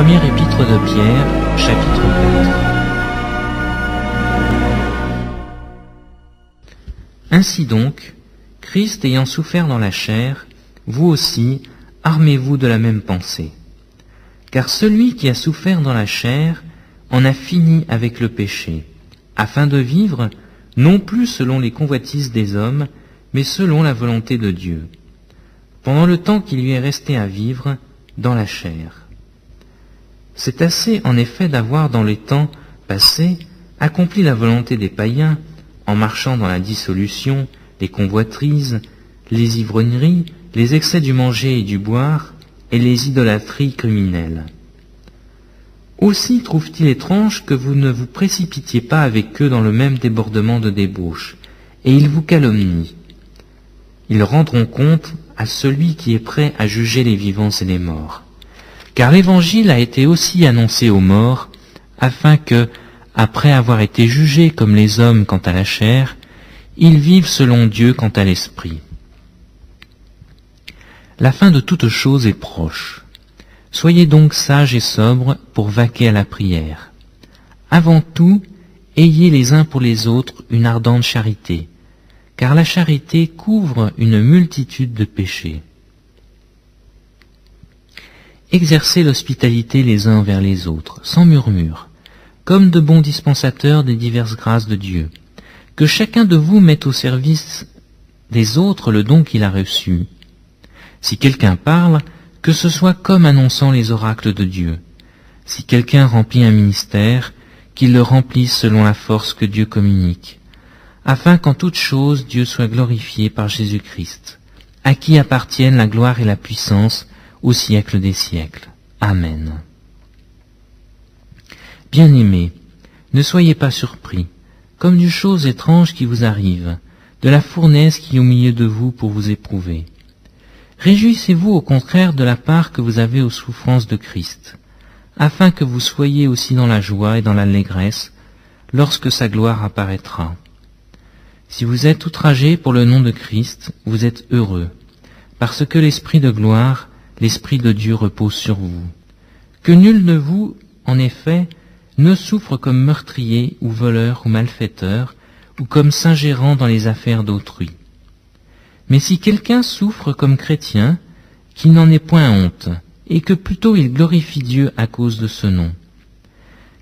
Première épître de Pierre, chapitre 4. Ainsi donc, Christ ayant souffert dans la chair, vous aussi, armez-vous de la même pensée. Car celui qui a souffert dans la chair en a fini avec le péché, afin de vivre, non plus selon les convoitises des hommes, mais selon la volonté de Dieu, pendant le temps qui lui est resté à vivre dans la chair. C'est assez en effet d'avoir dans les temps passés accompli la volonté des païens, en marchant dans la dissolution, les convoitises, les ivrogneries, les excès du manger et du boire, et les idolâtries criminelles. Aussi trouve-t-il étrange que vous ne vous précipitiez pas avec eux dans le même débordement de débauche, et ils vous calomnient. Ils rendront compte à celui qui est prêt à juger les vivants et les morts. Car l'Évangile a été aussi annoncé aux morts, afin que, après avoir été jugés comme les hommes quant à la chair, ils vivent selon Dieu quant à l'esprit. La fin de toute chose est proche. Soyez donc sages et sobres pour vaquer à la prière. Avant tout, ayez les uns pour les autres une ardente charité, car la charité couvre une multitude de péchés. Exercez l'hospitalité les uns envers les autres, sans murmure, comme de bons dispensateurs des diverses grâces de Dieu. Que chacun de vous mette au service des autres le don qu'il a reçu. Si quelqu'un parle, que ce soit comme annonçant les oracles de Dieu. Si quelqu'un remplit un ministère, qu'il le remplisse selon la force que Dieu communique, afin qu'en toute chose Dieu soit glorifié par Jésus-Christ, à qui appartiennent la gloire et la puissance au siècle des siècles. Amen. Bien-aimés, ne soyez pas surpris, comme d'une chose étrange qui vous arrive, de la fournaise qui est au milieu de vous pour vous éprouver. Réjouissez-vous au contraire de la part que vous avez aux souffrances de Christ, afin que vous soyez aussi dans la joie et dans l'allégresse lorsque sa gloire apparaîtra. Si vous êtes outragés pour le nom de Christ, vous êtes heureux, parce que l'Esprit de gloire, l'Esprit de Dieu repose sur vous. Que nul de vous, en effet, ne souffre comme meurtrier ou voleur ou malfaiteur, ou comme s'ingérant dans les affaires d'autrui. Mais si quelqu'un souffre comme chrétien, qu'il n'en ait point honte, et que plutôt il glorifie Dieu à cause de ce nom.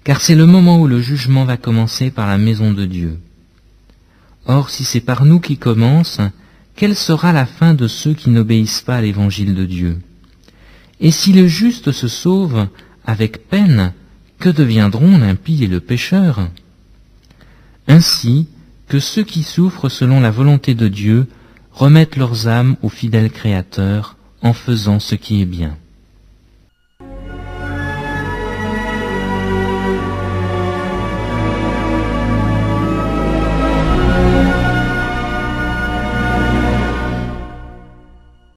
Car c'est le moment où le jugement va commencer par la maison de Dieu. Or, si c'est par nous qu'il commence, quelle sera la fin de ceux qui n'obéissent pas à l'évangile de Dieu? Et si le juste se sauve avec peine, que deviendront l'impie et le pécheur? Ainsi que ceux qui souffrent selon la volonté de Dieu remettent leurs âmes au fidèle Créateur en faisant ce qui est bien.